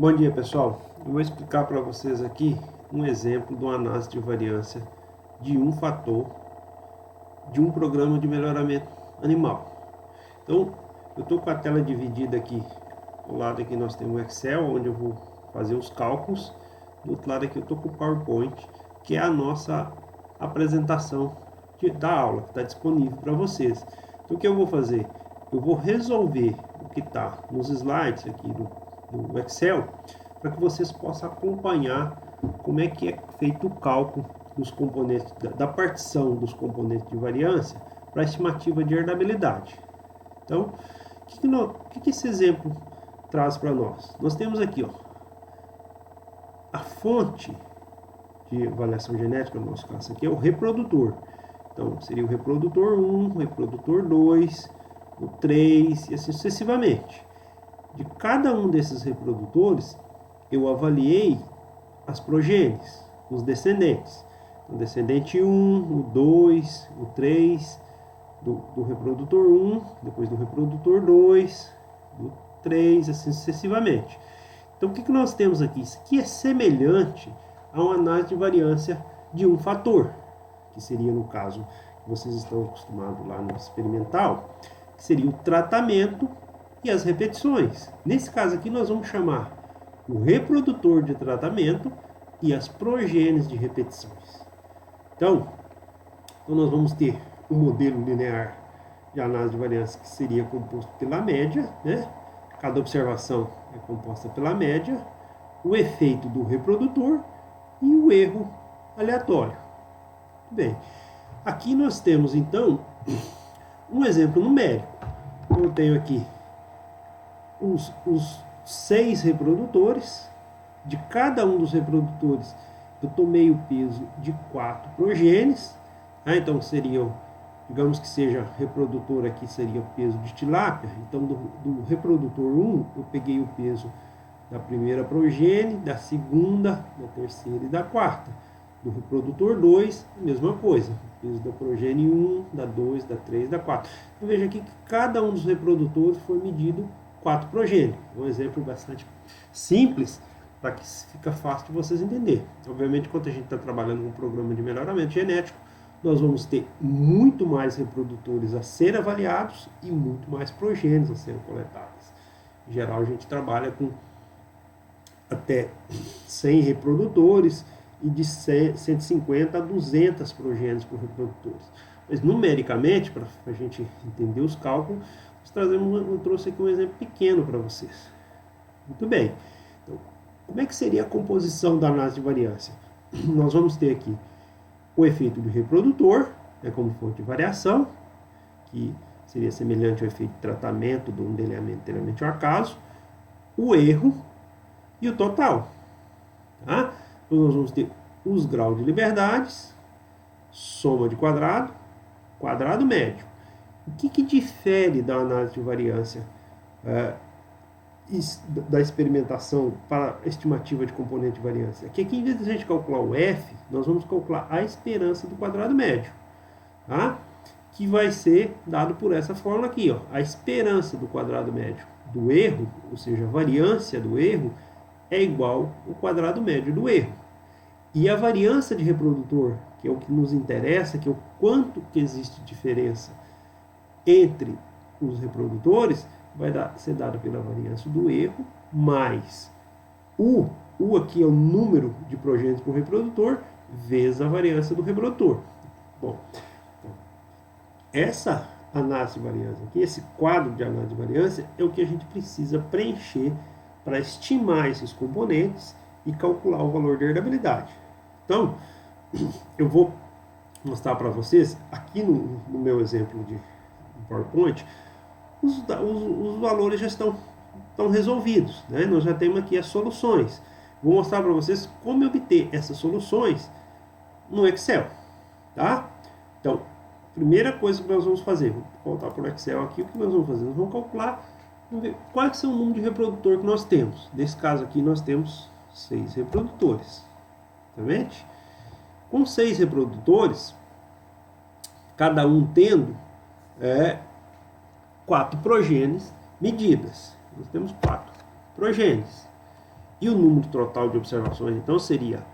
Bom dia, pessoal. Eu vou explicar para vocês aqui um exemplo de uma análise de variância de um fator de um programa de melhoramento animal. Então, eu estou com a tela dividida aqui. Do lado aqui nós temos o Excel, onde eu vou fazer os cálculos. Do outro lado aqui eu estou com o PowerPoint, que é a nossa apresentação da aula, que está disponível para vocês. Então, o que eu vou fazer? Eu vou resolver o que está nos slides aqui do Excel, para que vocês possam acompanhar como é que é feito o cálculo dos componentes, da partição dos componentes de variância para a estimativa de herdabilidade. Então, o que esse exemplo traz para nós? Nós temos aqui, ó, a fonte de avaliação genética, no nosso caso aqui, é o reprodutor. Então, seria o reprodutor 1, o reprodutor 2, o 3 e assim sucessivamente. De cada um desses reprodutores, eu avaliei as progênies, os descendentes. O descendente 1, o 2, o 3, do reprodutor 1, depois do reprodutor 2, do 3, assim sucessivamente. Então, o que nós temos aqui? Isso aqui é semelhante a uma análise de variância de um fator, que seria, no caso, que vocês estão acostumados lá no experimental, que seria o tratamento e as repetições. Nesse caso aqui, nós vamos chamar o reprodutor de tratamento e as progênies de repetições. Então nós vamos ter um modelo linear de análise de variância que seria composto pela média, né? Cada observação é composta pela média, o efeito do reprodutor e o erro aleatório. Bem, aqui nós temos então um exemplo numérico. Eu tenho aqui os 6 reprodutores. De cada um dos reprodutores eu tomei o peso de 4 progênies. Então seriam, digamos que seja reprodutor aqui, seria o peso de tilápia. Então do reprodutor 1 eu peguei o peso da primeira progênie, da segunda, da terceira e da quarta. Do reprodutor 2, a mesma coisa, o peso da progênie 1, da 2, da 3, da 4. Então veja aqui que cada um dos reprodutores foi medido 4 progênios. Um exemplo bastante simples, para que fica fácil de vocês entenderem. Obviamente, quando a gente está trabalhando com um programa de melhoramento genético, nós vamos ter muito mais reprodutores a serem avaliados e muito mais progênios a serem coletados. Em geral, a gente trabalha com até 100 reprodutores e de 150 a 200 progênios por reprodutor. Mas, numericamente, para a gente entender os cálculos, eu trouxe aqui um exemplo pequeno para vocês. Muito bem. Então, como é que seria a composição da análise de variância? Nós vamos ter aqui o efeito do reprodutor, como fonte de variação, que seria semelhante ao efeito de tratamento do delineamento inteiramente ao acaso, o erro e o total. Tá? Então, nós vamos ter os graus de liberdades, soma de quadrado, quadrado médio. O que difere da análise de variância da experimentação para a estimativa de componente de variância? Aqui, em vez de a gente calcular o F, nós vamos calcular a esperança do quadrado médio, tá? Que vai ser dado por essa fórmula aqui, ó. A esperança do quadrado médio do erro, ou seja, a variância do erro, é igual ao quadrado médio do erro. E a variância de reprodutor, que é o que nos interessa, que é o quanto que existe diferença entre os reprodutores, vai ser dado pela variância do erro, mais o aqui é o número de progênios por reprodutor, vezes a variância do reprodutor. Bom, essa análise de variância aqui, esse quadro de análise de variância, é o que a gente precisa preencher para estimar esses componentes e calcular o valor de herdabilidade. Então, eu vou mostrar para vocês, aqui no meu exemplo de PowerPoint, os valores já estão resolvidos, né? Nós já temos aqui as soluções. Vou mostrar para vocês como obter essas soluções no Excel, tá? Então, primeira coisa que nós vamos fazer, vou voltar para o Excel aqui, o que nós vamos fazer? Nós vamos calcular, vamos ver quais são o número de reprodutor que nós temos. Nesse caso aqui, nós temos 6 reprodutores, tá vendo? Com 6 reprodutores, cada um tendo 4 progênies medidas. Nós temos 4 progênies. E o número total de observações, então, seria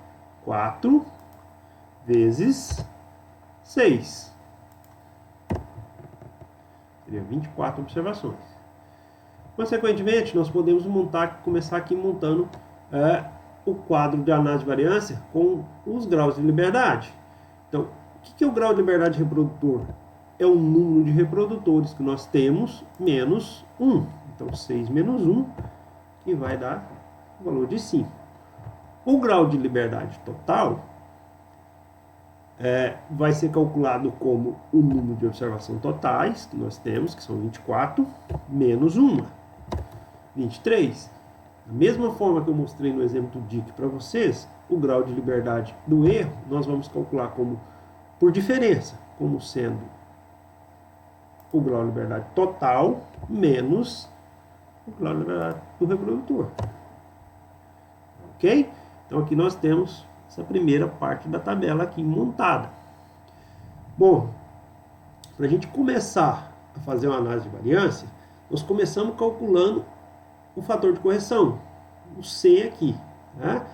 4 vezes 6. Seria 24 observações. Consequentemente, nós podemos começar aqui montando o quadro de análise de variância com os graus de liberdade. Então, o que é o grau de liberdade reprodutor? É o número de reprodutores que nós temos menos 1. Então, 6 menos 1, que vai dar o valor de 5. O grau de liberdade total vai ser calculado como o número de observação totais que nós temos, que são 24, menos 1, 23. Da mesma forma que eu mostrei no exemplo do DIC para vocês, o grau de liberdade do erro nós vamos calcular como por diferença, como sendo o grau de liberdade total menos o grau de liberdade do reprodutor. Ok? Então aqui nós temos essa primeira parte da tabela aqui montada. Bom, para a gente começar a fazer uma análise de variância, nós começamos calculando o fator de correção, o C aqui. Né?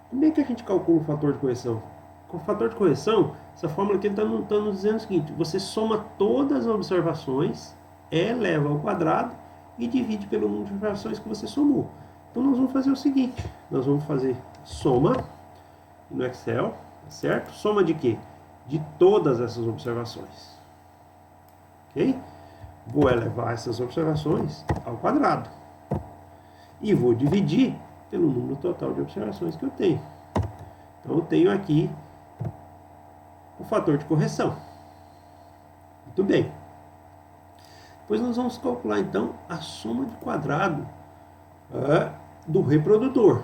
Como é que a gente calcula o fator de correção? Com o fator de correção, essa fórmula aqui está nos dizendo o seguinte: você soma todas as observações, eleva ao quadrado e divide pelo número de observações que você somou. Então nós vamos fazer o seguinte: nós vamos fazer soma no Excel, certo? Soma de quê? De todas essas observações. Ok? Vou elevar essas observações ao quadrado. E vou dividir pelo número total de observações que eu tenho. Então eu tenho aqui o fator de correção. Muito bem. Depois nós vamos calcular então a soma de quadrado do reprodutor. O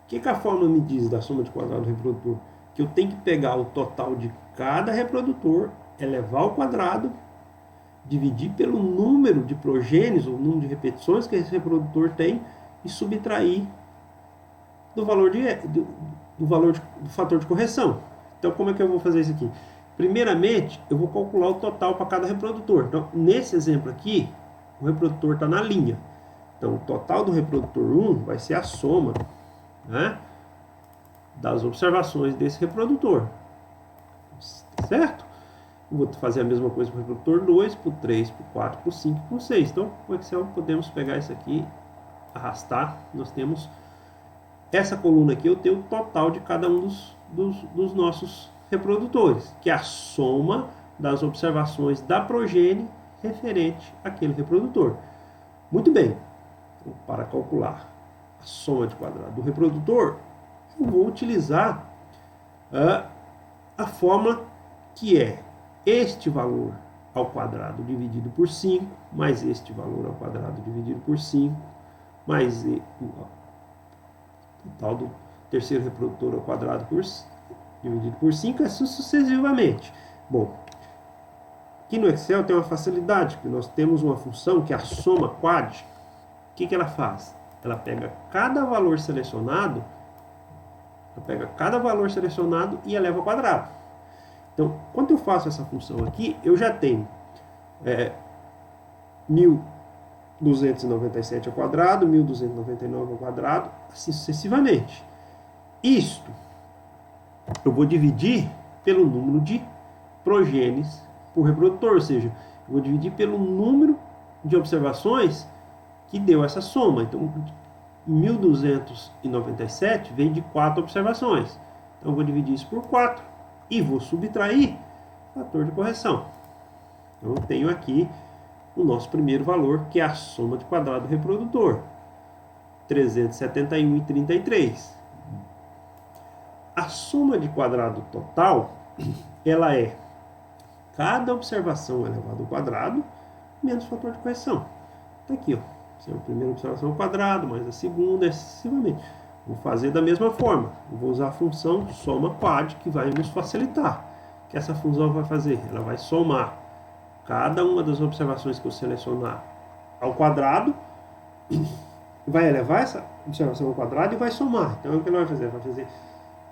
que a fórmula me diz da soma de quadrado do reprodutor? Que eu tenho que pegar o total de cada reprodutor, elevar ao quadrado, dividir pelo número de progênios, ou número de repetições que esse reprodutor tem, e subtrair do valor do fator de correção. Então, como é que eu vou fazer isso aqui? Primeiramente, eu vou calcular o total para cada reprodutor. Então, nesse exemplo aqui, o reprodutor está na linha. Então, o total do reprodutor 1 vai ser a soma, né, das observações desse reprodutor. Certo? Eu vou fazer a mesma coisa para o reprodutor 2, para o 3, para o 4, para o 5 e para o 6. Então, com o Excel, podemos pegar isso aqui, arrastar. Nós temos essa coluna aqui, eu tenho o total de cada um dos nossos reprodutores, que é a soma das observações da progênie referente àquele reprodutor. Muito bem. Então, para calcular a soma de quadrado do reprodutor, eu vou utilizar a fórmula que é este valor ao quadrado dividido por 5, mais este valor ao quadrado dividido por 5, mais o total do terceiro reprodutor ao quadrado dividido por 5, assim sucessivamente. Bom, aqui no Excel tem uma facilidade, que nós temos uma função que é a soma quad. O que ela faz? Ela pega cada valor selecionado, e eleva ao quadrado. Então, quando eu faço essa função aqui, eu já tenho 1.297 ao quadrado, 1.299 ao quadrado, assim sucessivamente. Isto eu vou dividir pelo número de progênies por reprodutor, ou seja, eu vou dividir pelo número de observações que deu essa soma. Então, 1.297 vem de 4 observações. Então, eu vou dividir isso por 4 e vou subtrair o fator de correção. Então, eu tenho aqui o nosso primeiro valor, que é a soma de quadrado do reprodutor, 371,33. A soma de quadrado total, ela é cada observação elevado ao quadrado menos o fator de correção. Está aqui, ó. A primeira observação ao quadrado, mais a segunda, excessivamente. Vou fazer da mesma forma. Eu vou usar a função soma quad, que vai nos facilitar. O que essa função vai fazer? Ela vai somar cada uma das observações que eu selecionar ao quadrado, vai elevar essa observação ao quadrado e vai somar. Então, o que ela vai fazer? Vai fazer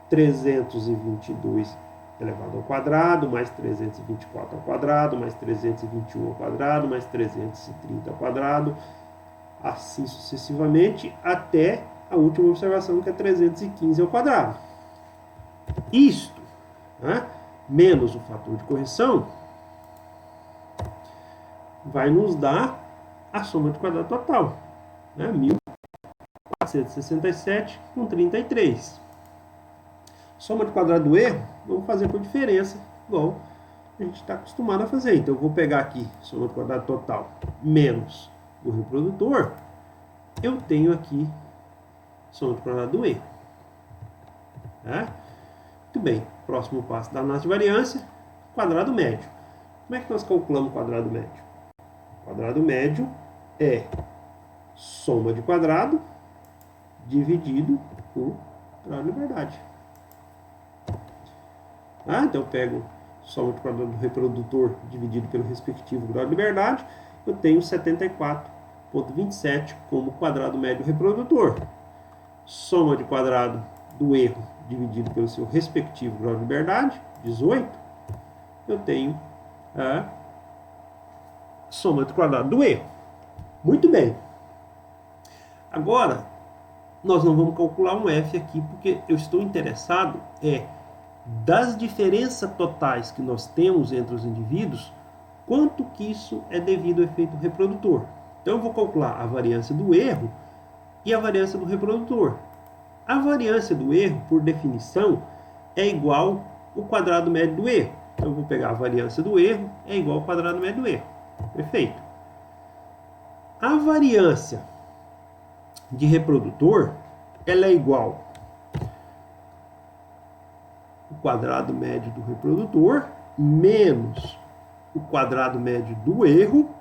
322 elevado ao quadrado, mais 324 ao quadrado, mais 321 ao quadrado, mais 330 ao quadrado, assim sucessivamente, até a última observação, que é 315 ao quadrado. Isto, né, menos o fator de correção, vai nos dar a soma de quadrado total, né, 1467 com 33. Soma de quadrado do erro, vamos fazer por diferença, igual a gente está acostumado a fazer. Então, eu vou pegar aqui soma de quadrado total menos o reprodutor, eu tenho aqui soma de quadrado do erro. Tá? Muito bem, próximo passo da análise de variância, quadrado médio. Como é que nós calculamos o quadrado médio? O quadrado médio é soma de quadrado dividido por grau de liberdade. Então eu pego soma de quadrado do reprodutor dividido pelo respectivo grau de liberdade, eu tenho 74,27 como quadrado médio reprodutor. Soma de quadrado do erro dividido pelo seu respectivo grau de liberdade, 18, eu tenho a soma de quadrado do erro. Muito bem. Agora, nós não vamos calcular um F aqui, porque eu estou interessado das diferenças totais que nós temos entre os indivíduos, quanto que isso é devido ao efeito reprodutor. Então, eu vou calcular a variância do erro e a variância do reprodutor. A variância do erro, por definição, é igual ao quadrado médio do erro. Então, eu vou pegar a variância do erro, é igual ao quadrado médio do erro. Perfeito. A variância de reprodutor, ela é igual ao quadrado médio do reprodutor menos o quadrado médio do erro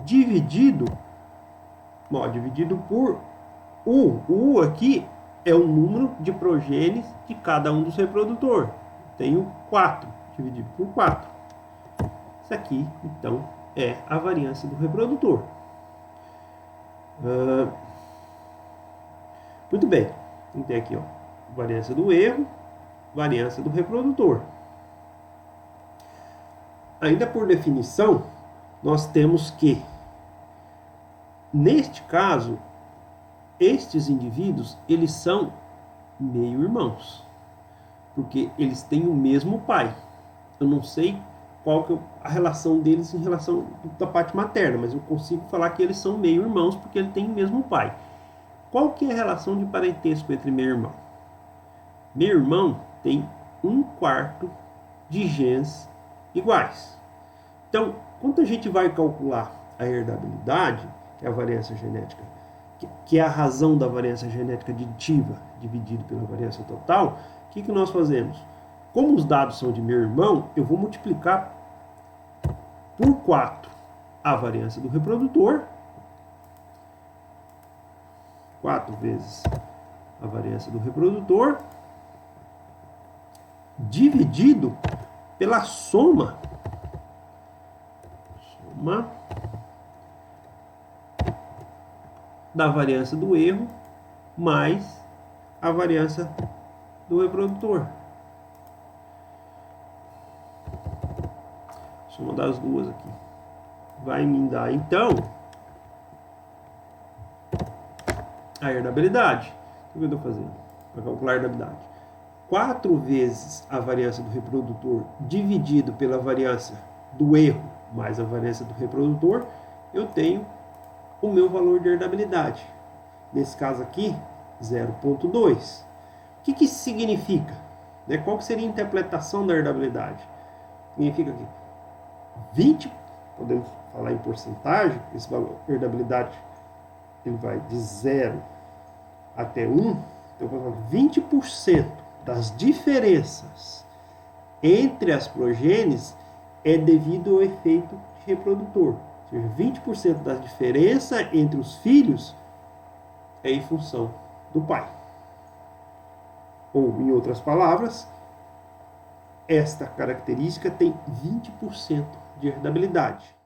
dividido por U. O U aqui é o número de progenes de cada um dos reprodutores. Tenho 4 dividido por 4. Isso aqui, então, é a variância do reprodutor. Muito bem. Tem aqui, variância do erro, variância do reprodutor. Ainda por definição, nós temos que, neste caso, estes indivíduos, eles são meio-irmãos, porque eles têm o mesmo pai. Eu não sei qual que é a relação deles em relação da parte materna, mas eu consigo falar que eles são meio-irmãos porque eles têm o mesmo pai. Qual que é a relação de parentesco entre meio-irmão? Meio-irmão tem 1/4 de genes iguais. Então, quando a gente vai calcular a herdabilidade, que é a variância genética, que é a razão da variância genética aditiva dividido pela variância total, o que nós fazemos? Como os dados são de meu irmão, eu vou multiplicar por 4 a variância do reprodutor, 4 vezes a variância do reprodutor, dividido pela soma da variância do erro mais a variância do reprodutor. Soma das duas aqui vai me dar, então, a herdabilidade. O que eu estou fazendo para calcular a herdabilidade? 4 vezes a variância do reprodutor dividido pela variância do erro mais a variância do reprodutor, eu tenho o meu valor de herdabilidade. Nesse caso aqui, 0,2. O que isso significa? Qual que seria a interpretação da herdabilidade? Significa que 20, podemos falar em porcentagem, esse valor de herdabilidade ele vai de 0 até 1, então eu vou falar 20% das diferenças entre as progenes é devido ao efeito de reprodutor. Ou seja, 20% da diferença entre os filhos é em função do pai. Ou, em outras palavras, esta característica tem 20% de herdabilidade.